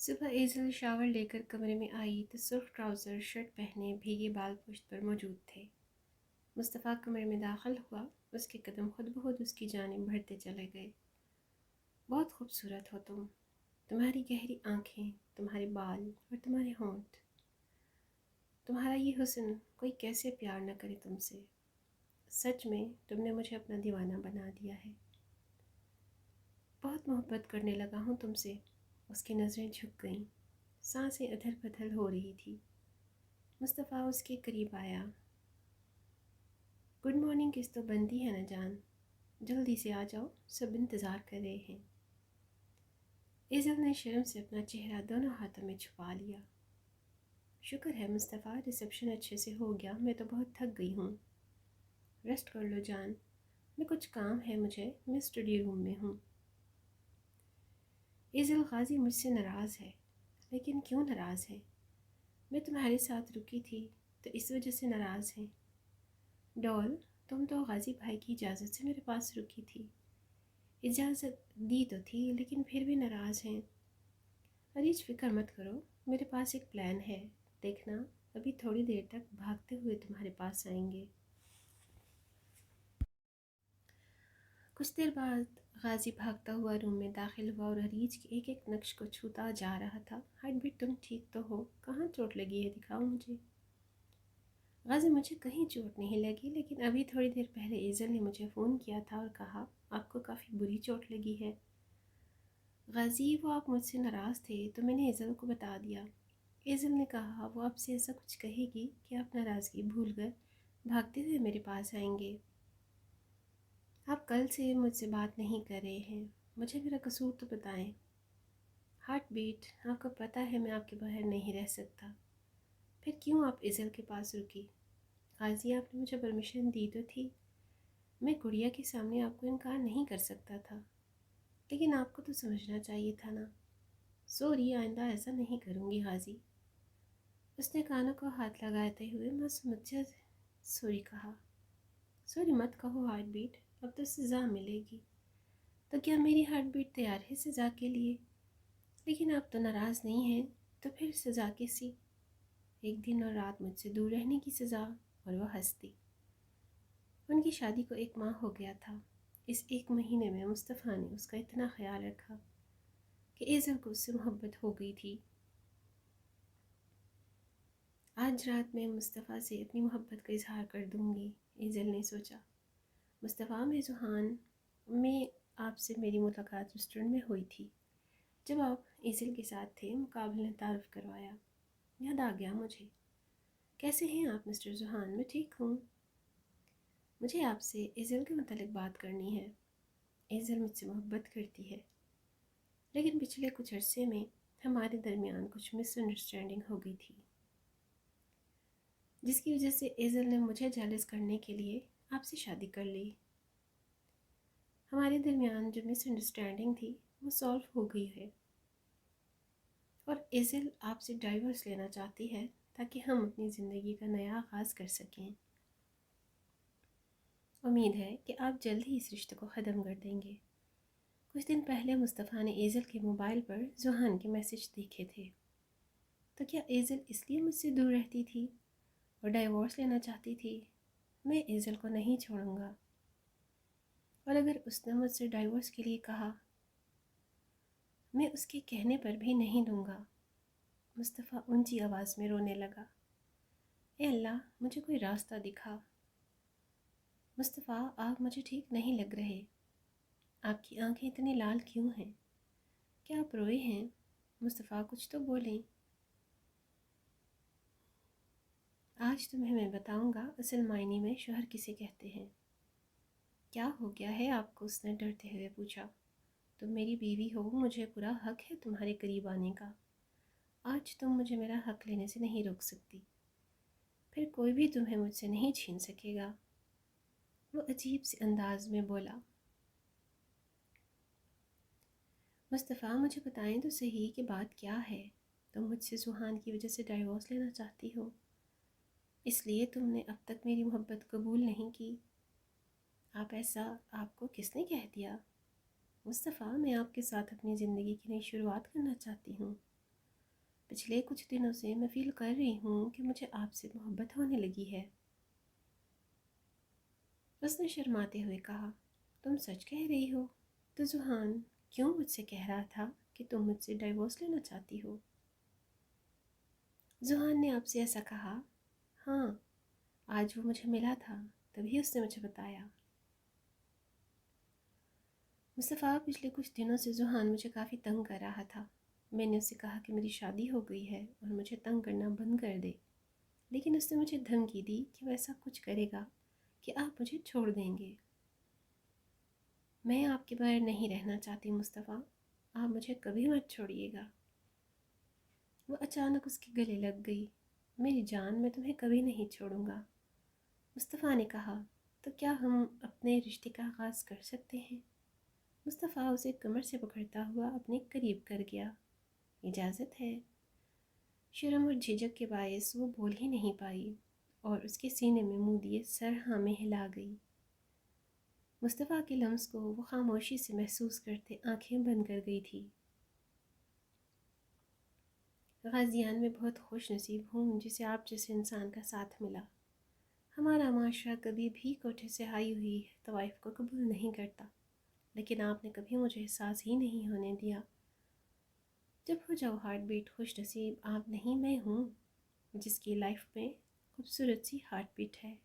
صبح ایزل شاور لے کر کمرے میں آئی تو سرخ ٹراؤزر شرٹ پہنے بھیگے بال پشت پر موجود تھے۔ مصطفیٰ کمرے میں داخل ہوا، اس کے قدم خود بخود اس کی جانب بڑھتے چلے گئے۔ بہت خوبصورت ہو تم، تمہاری گہری آنکھیں، تمہارے بال اور تمہارے ہونٹ، تمہارا یہ حسن، کوئی کیسے پیار نہ کرے تم سے۔ سچ میں تم نے مجھے اپنا دیوانہ بنا دیا ہے۔ بہت محبت کرنے لگا ہوں تم سے۔ اس کی نظریں جھک گئیں، سانسیں ادھر بدھر ہو رہی تھی۔ مصطفیٰ اس کے قریب آیا۔ گڈ مارننگ کس تو بنتی ہے نا جان، جلدی سے آ جاؤ، سب انتظار کر رہے ہیں۔ ایزل نے شرم سے اپنا چہرہ دونوں ہاتھوں میں چھپا لیا۔ شکر ہے مصطفیٰ، ریسیپشن اچھے سے ہو گیا، میں تو بہت تھک گئی ہوں۔ ریسٹ کر لو جان، میں کچھ کام ہے مجھے، میں اسٹڈی روم میں ہوں۔ ایزل غازی مجھ سے ناراض ہے، لیکن کیوں ناراض ہے؟ میں تمہارے ساتھ رکی تھی تو اس وجہ سے ناراض ہیں۔ ڈول، تم تو غازی بھائی کی اجازت سے میرے پاس رکی تھی۔ اجازت دی تو تھی لیکن پھر بھی ناراض ہیں۔ عریج فکر مت کرو، میرے پاس ایک پلان ہے، دیکھنا ابھی تھوڑی دیر تک بھاگتے ہوئے تمہارے پاس آئیں گے۔ کچھ دیر بعد غازی بھاگتا ہوا روم میں داخل ہوا اور عریج کے ایک ایک نقش کو چھوتا جا رہا تھا۔ ہارٹ بیٹ، تم ٹھیک تو ہو؟ کہاں چوٹ لگی ہے، دکھاؤ مجھے۔ غازی، مجھے کہیں چوٹ نہیں لگی، لیکن ابھی تھوڑی دیر پہلے ایزل نے مجھے فون کیا تھا اور کہا آپ کو کافی بری چوٹ لگی ہے۔ غازی، وہ آپ مجھ سے ناراض تھے تو میں نے ایزل کو بتا دیا۔ ایزل نے کہا وہ آپ سے ایسا کچھ کہے گی کہ آپ ناراضگی بھول کر بھاگتے ہوئے میرے پاس آئیں گے۔ آپ کل سے مجھ سے بات نہیں کر رہے ہیں، مجھے میرا قصور تو بتائیں۔ ہارٹ بیٹ، آپ کو پتہ ہے میں آپ کے بغیر نہیں رہ سکتا۔ پھر کیوں آپ ایزل کے پاس رکی؟ غازی، آپ نے مجھے پرمیشن دی تو تھی، میں گڑیا کے سامنے آپ کو انکار نہیں کر سکتا تھا، لیکن آپ کو تو سمجھنا چاہیے تھا نا۔ سوری، آئندہ ایسا نہیں کروں گی غازی۔ اس نے کانوں کو ہاتھ لگاتے ہوئے مجھے سوری کہا۔ سوری مت کہو ہارٹ بیٹ، اب تو سزا ملے گی۔ تو کیا میری ہارٹ بیٹ تیار ہے سزا کے لیے؟ لیکن آپ تو ناراض نہیں ہیں، تو پھر سزا کیسی؟ ایک دن اور رات مجھ سے دور رہنے کی سزا۔ اور وہ ہنستی۔ ان کی شادی کو 1 ماہ ہو گیا تھا۔ اس 1 مہینے میں مصطفیٰ نے اس کا اتنا خیال رکھا کہ ایزل کو اس سے محبت ہو گئی تھی۔ آج رات میں مصطفیٰ سے اپنی محبت کا اظہار کر دوں گی، ایزل نے سوچا۔ مصطفیٰ، میں ذوحان میں آپ سے میری ملاقات ریسٹورنٹ میں ہوئی تھی، جب آپ ایزل کے ساتھ تھے، مقابل نے تعارف کروایا، یاد آ گیا مجھے۔ کیسے ہیں آپ مسٹر ذوحان؟ میں ٹھیک ہوں۔ مجھے آپ سے ایزل کے متعلق بات کرنی ہے۔ ایزل مجھ سے محبت کرتی ہے، لیکن پچھلے کچھ عرصے میں ہمارے درمیان کچھ مس انڈرسٹینڈنگ ہو گئی تھی، جس کی وجہ سے ایزل نے مجھے جیلس کرنے کے لیے آپ سے شادی کر لی۔ ہمارے درمیان جو مس انڈرسٹینڈنگ تھی وہ سالو ہو گئی ہے، اور ایزل آپ سے ڈائیورس لینا چاہتی ہے تاکہ ہم اپنی زندگی کا نیا آغاز کر سکیں۔ امید ہے کہ آپ جلد ہی اس رشتے کو ختم کر دیں گے۔ کچھ دن پہلے مصطفیٰ نے ایزل کے موبائل پر ذوحان کے میسج دیکھے تھے۔ تو کیا ایزل اس لیے مجھ سے دور رہتی تھی اور ڈائیورس لینا چاہتی تھی؟ میں ایزل کو نہیں چھوڑوں گا، اور اگر اس نے مجھ سے ڈائیورس کے لیے کہا، میں اس کے کہنے پر بھی نہیں دوں گا۔ مصطفیٰ اونچی آواز میں رونے لگا۔ اے اللہ، مجھے کوئی راستہ دکھا۔ مصطفیٰ، آپ مجھے ٹھیک نہیں لگ رہے۔ آپ کی آنکھیں اتنی لال کیوں ہیں؟ کیا آپ روئے ہیں؟ مصطفیٰ، کچھ تو بولیں۔ آج تمہیں میں بتاؤں گا اصل معنی میں شوہر کسے کہتے ہیں۔ کیا ہو گیا ہے آپ کو؟ اس نے ڈرتے ہوئے پوچھا۔ تم میری بیوی ہو، مجھے پورا حق ہے تمہارے قریب آنے کا۔ آج تم مجھے میرا حق لینے سے نہیں روک سکتی، پھر کوئی بھی تمہیں مجھ سے نہیں چھین سکے گا، وہ عجیب سے انداز میں بولا۔ مصطفیٰ، مجھے بتائیں تو صحیح کہ بات کیا ہے؟ تم مجھ سے ذوحان کی وجہ سے ڈائیورس لینا چاہتی ہو، اس لیے تم نے اب تک میری محبت قبول نہیں کی۔ ایسا آپ کو کس نے کہہ دیا؟ مصطفیٰ، میں آپ کے ساتھ اپنی زندگی کی نئی شروعات کرنا چاہتی ہوں۔ پچھلے کچھ دنوں سے میں فیل کر رہی ہوں کہ مجھے آپ سے محبت ہونے لگی ہے۔ اس نے شرماتے ہوئے کہا، تم سچ کہہ رہی ہو؟ تو زحان کیوں مجھ سے کہہ رہا تھا کہ تم مجھ سے ڈائیورس لینا چاہتی ہو؟ زحان نے آپ سے ایسا کہا؟ ہاں، آج وہ مجھے ملا تھا، تبھی اس نے مجھے بتایا۔ مصطفیٰ، پچھلے کچھ دنوں سے زحان مجھے کافی تنگ کر رہا تھا۔ میں نے اسے کہا کہ میری شادی ہو گئی ہے اور مجھے تنگ کرنا بند کر دے، لیکن اس نے مجھے دھمکی دی کہ وہ ایسا کچھ کرے گا کہ آپ مجھے چھوڑ دیں گے۔ میں آپ کے بغیر نہیں رہنا چاہتی مصطفیٰ، آپ مجھے کبھی مت چھوڑیے گا۔ وہ اچانک اس کے گلے لگ گئی۔ میری جان، میں تمہیں کبھی نہیں چھوڑوں گا۔ مصطفیٰ نے کہا، تو کیا ہم اپنے رشتے کا آغاز کر سکتے ہیں؟ مصطفیٰ اسے کمر سے پکڑتا ہوا اپنے قریب کر گیا۔ اجازت ہے؟ شرم اور جھجک کے باعث وہ بول ہی نہیں پائی اور اس کے سینے میں منہ دیے سر ہاں میں ہلا گئی۔ مصطفیٰ کے لمس کو وہ خاموشی سے محسوس کرتے آنکھیں بند کر گئی تھی۔ غازیان میں بہت خوش نصیب ہوں جسے آپ جیسے انسان کا ساتھ ملا۔ ہمارا معاشرہ کبھی بھی کوٹھے سے آئی ہوئی طوائف کو قبول نہیں کرتا، لیکن آپ نے کبھی مجھے احساس ہی نہیں ہونے دیا۔ جب ہو جاؤ ہارٹ بیٹ خوش نصیب، آپ نہیں میں ہوں، جس کی لائف میں خوبصورت سی ہارٹ بیٹ ہے۔